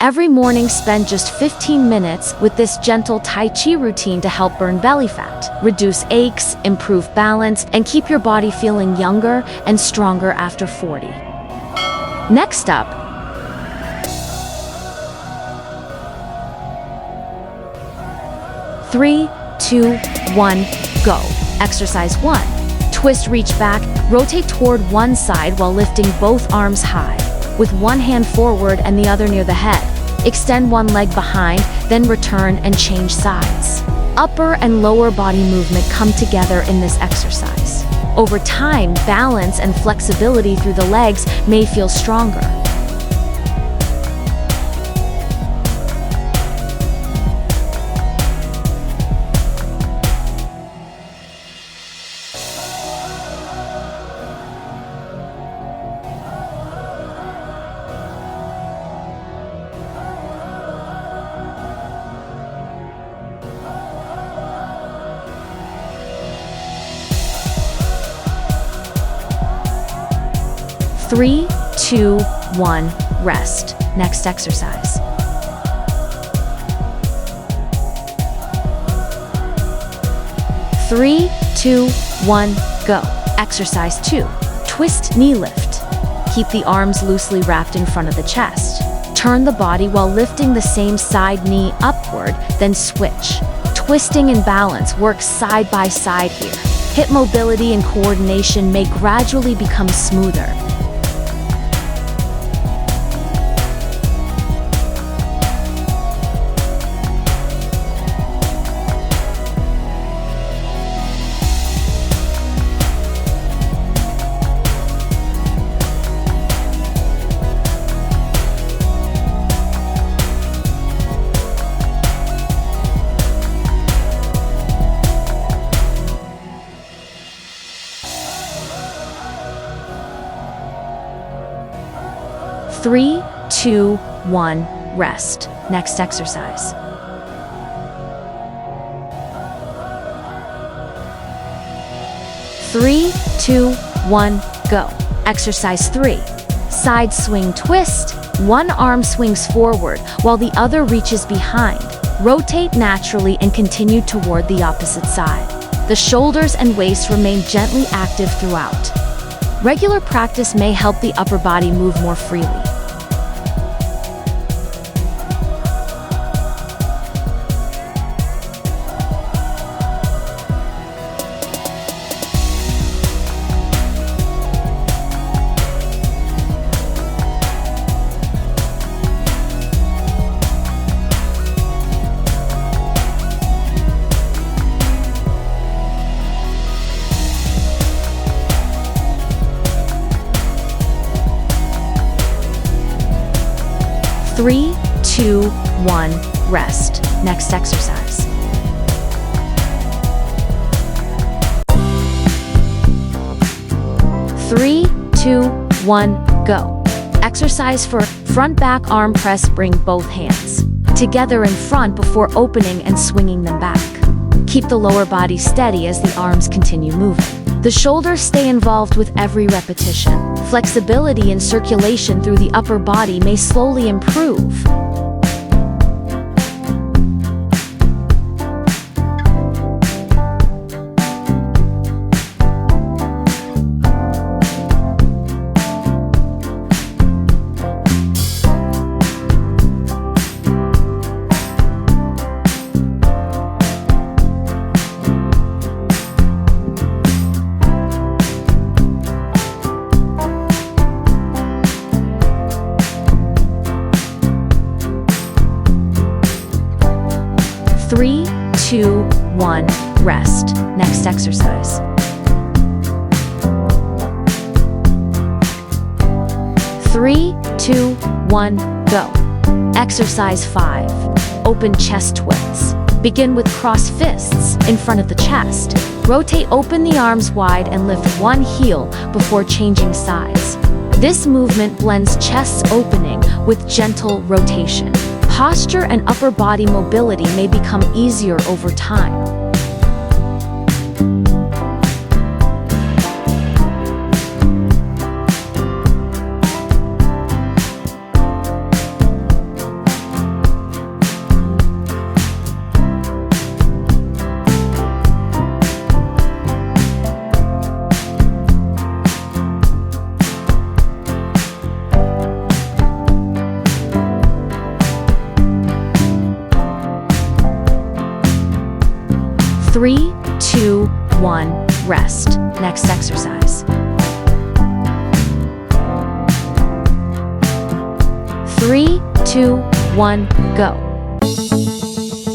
Every morning, spend just 15 minutes with this gentle Tai Chi routine to help burn belly fat, reduce aches, improve balance, and keep your body feeling younger and stronger after 40. Next up, three, two, one, go. Exercise 1. Twist, reach back, rotate toward one side while lifting both arms high, with one hand forward and the other near the head. Extend one leg behind, then return and change sides. Upper and lower body movement come together in this exercise. Over time, balance and flexibility through the legs may feel stronger. Three, two, one, rest. Next exercise. Three, two, one, go. Exercise 2. Twist, knee lift. Keep the arms loosely wrapped in front of the chest. Turn the body while lifting the same side knee upward, then switch. Twisting and balance work side by side here. Hip mobility and coordination may gradually become smoother. Three, two, one, rest. Next exercise. Three, two, one, go. Exercise 3. Side swing twist. One arm swings forward while the other reaches behind. Rotate naturally and continue toward the opposite side. The shoulders and waist remain gently active throughout. Regular practice may help the upper body move more freely. Three, two, one, rest. Next exercise. Three, two, one, go. Exercise for front back arm press. Bring both hands together in front before opening and swinging them back. Keep the lower body steady as the arms continue moving. The shoulders stay involved with every repetition. Flexibility and circulation through the upper body may slowly improve. Three, two, one, rest. Next exercise. Three, two, one, go. Exercise 5. Open chest twists. Begin with crossed fists in front of the chest. Rotate open the arms wide and lift one heel before changing sides. This movement blends chest opening with gentle rotation. Posture and upper body mobility may become easier over time. 3, 2, 1, rest. Next exercise. 3, 2, 1, go.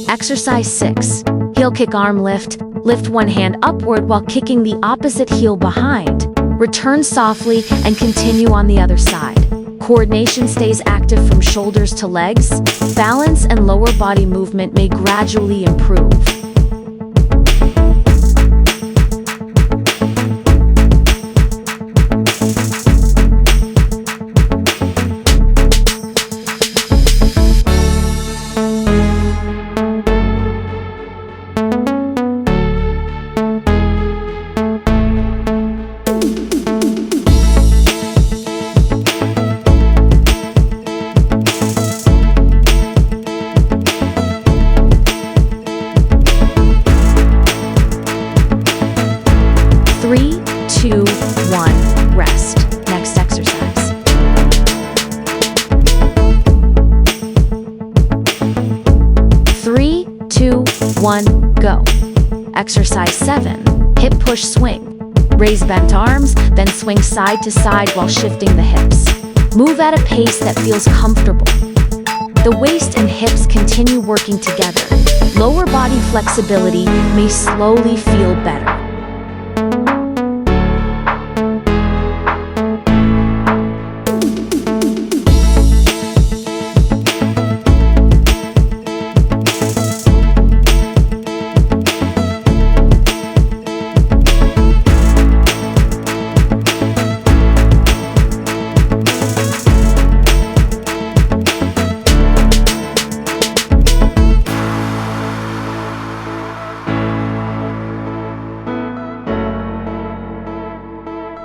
Exercise 6. Heel kick arm lift. Lift one hand upward while kicking the opposite heel behind. Return softly and continue on the other side. Coordination stays active from shoulders to legs. Balance and lower body movement may gradually improve. Three, two, one, rest. Next exercise. 3, 2, 1, go. Exercise 7. Hip push swing. Raise bent arms, then swing side to side while shifting the hips. Move at a pace that feels comfortable. The waist and hips continue working together. Lower body flexibility may slowly feel better.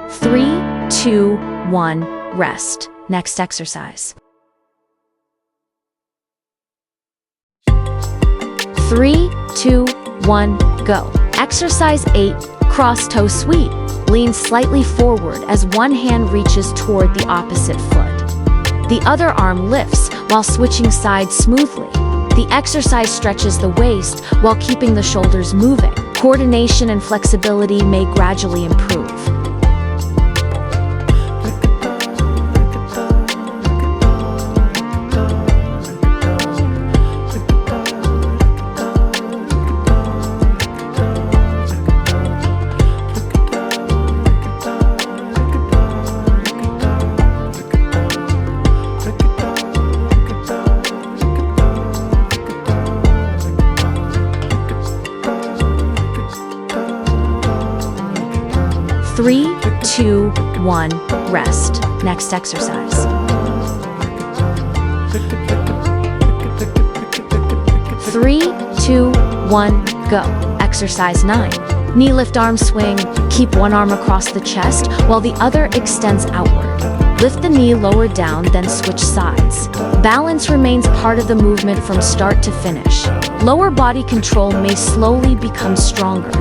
Three, two, one, rest. Next exercise. 3, 2, 1, go. Exercise 8, cross toe sweep. Lean slightly forward as one hand reaches toward the opposite foot. The other arm lifts while switching sides smoothly. The exercise stretches the waist while keeping the shoulders moving. Coordination and flexibility may gradually improve. Three, two, one, rest. Next exercise. 3, 2, 1, go. Exercise 9. Knee lift arm swing. Keep one arm across the chest while the other extends outward. Lift the knee lower down, then switch sides. Balance remains part of the movement from start to finish. Lower body control may slowly become stronger.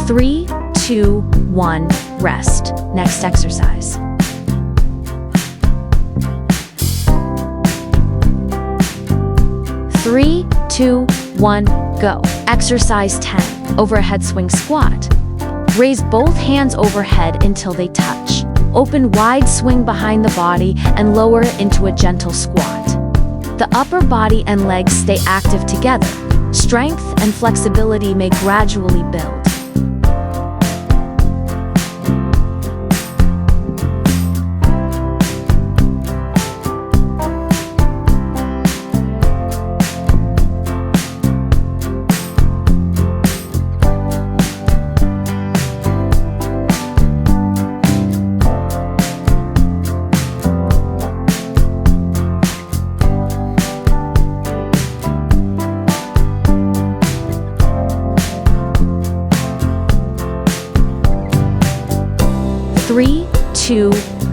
Three, two, one, rest. Next exercise. 3, 2, 1, go. Exercise 10. Overhead swing squat. Raise both hands overhead until they touch. Open wide swing behind the body and lower into a gentle squat. The upper body and legs stay active together. Strength and flexibility may gradually build.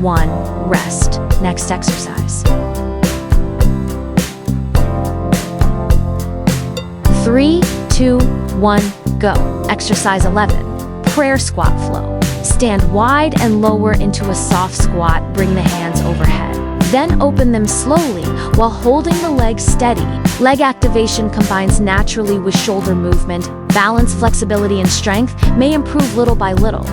1, rest. Next exercise. 3, 2, 1, go. Exercise 11, prayer squat flow. Stand wide and lower into a soft squat, bring the hands overhead. Then open them slowly while holding the legs steady. Leg activation combines naturally with shoulder movement. Balance, flexibility, and strength may improve little by little.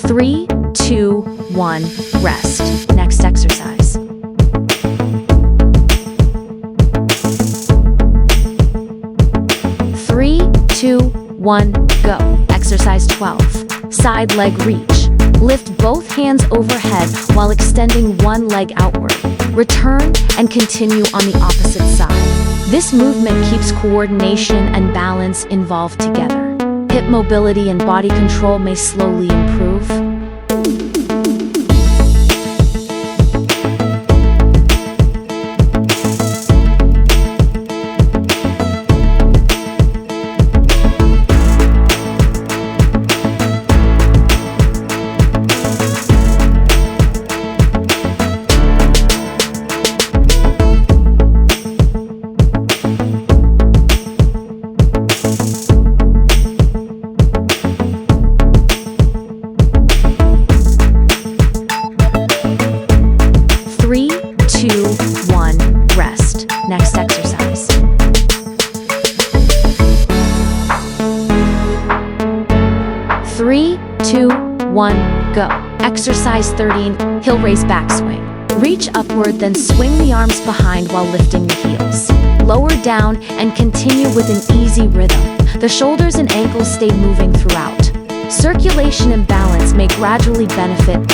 Three, two, one, rest. Next exercise. 3, 2, 1, go. Exercise 12, side leg reach. Lift both hands overhead while extending one leg outward. Return and continue on the opposite side. This movement keeps coordination and balance involved together. Hip mobility and body control may slowly improve. Next exercise. 3, 2, 1, go. Exercise 13, heel raise backswing. Reach upward, then swing the arms behind while lifting the heels. Lower down and continue with an easy rhythm. The shoulders and ankles stay moving throughout. Circulation and balance may gradually benefit.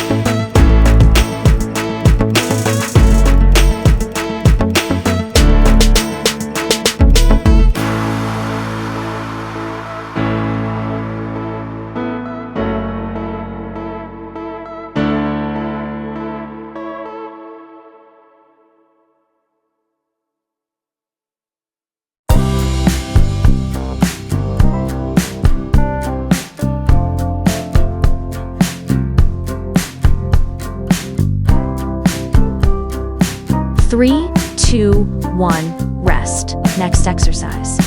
Three, two, one, rest. Next exercise.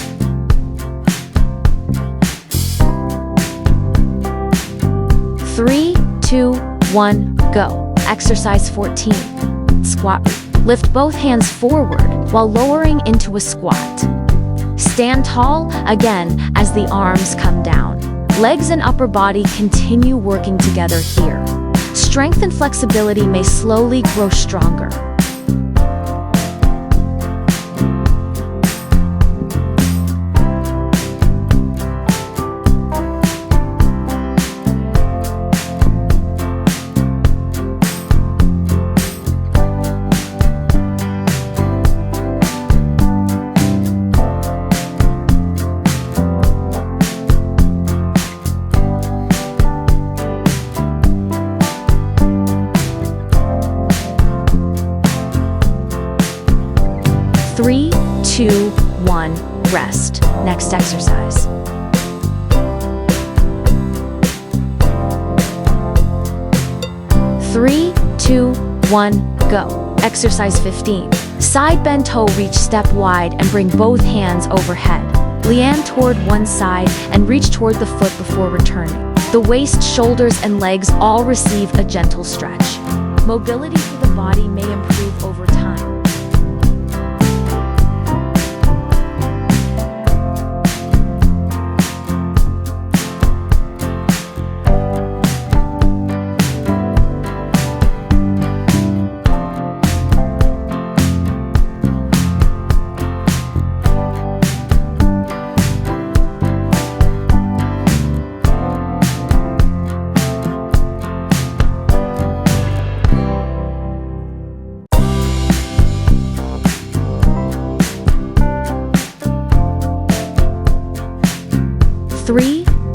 3, 2, 1, go. Exercise 14, squat. Lift both hands forward while lowering into a squat. Stand tall again as the arms come down. Legs and upper body continue working together here. Strength and flexibility may slowly grow stronger. Three, two, one, rest. Next exercise. 3, 2, 1, go. Exercise 15. Side bend toe reach, step wide and bring both hands overhead. Lian toward one side and reach toward the foot before returning. The waist, shoulders, and legs all receive a gentle stretch. Mobility for the body may improve over time.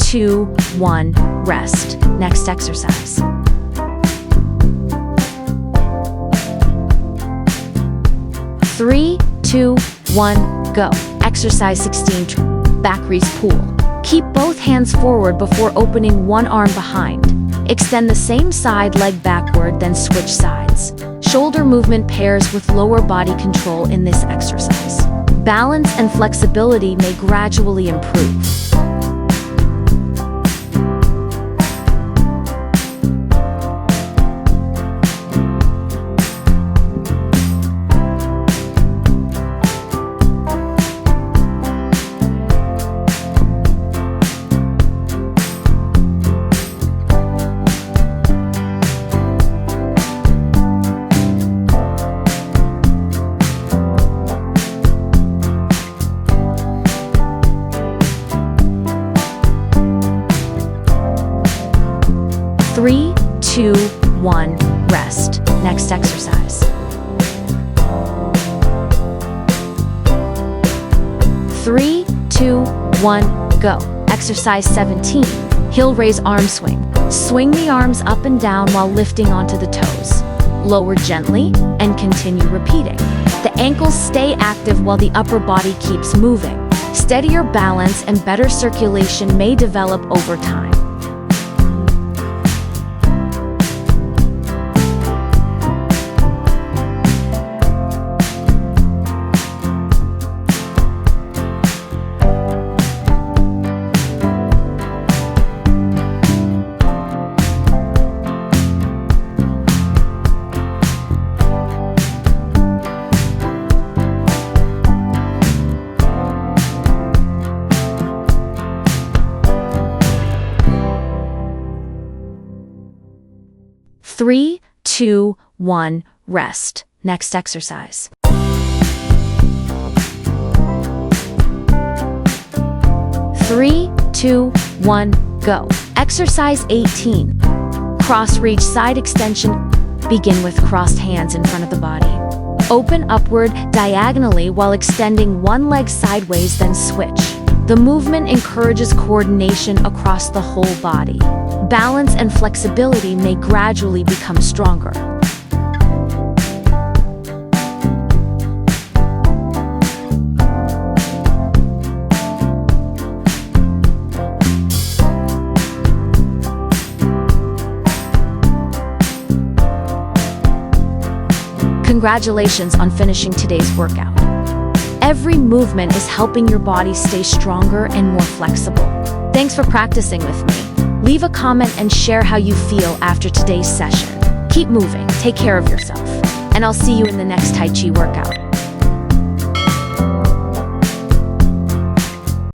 2, 1, rest. Next exercise. 3, 2, 1, go. Exercise 16, back raise pull. Keep both hands forward before opening one arm behind. Extend the same side leg backward, then switch sides. Shoulder movement pairs with lower body control in this exercise. Balance and flexibility may gradually improve. Three, 2, 1, rest. Next exercise. 3, 2, 1, go. Exercise 17, heel raise arm swing. Swing the arms up and down while lifting onto the toes. Lower gently and continue repeating. The ankles stay active while the upper body keeps moving. Steadier balance and better circulation may develop over time. Three, 2, 1, rest. Next exercise. 3, 2, 1, go. Exercise 18. Cross reach side extension. Begin with crossed hands in front of the body. Open upward diagonally while extending one leg sideways, then switch. The movement encourages coordination across the whole body. Balance and flexibility may gradually become stronger. Congratulations on finishing today's workout. Every movement is helping your body stay stronger and more flexible. Thanks for practicing with me. Leave a comment and share how you feel after today's session. Keep moving, take care of yourself, and I'll see you in the next Tai Chi workout.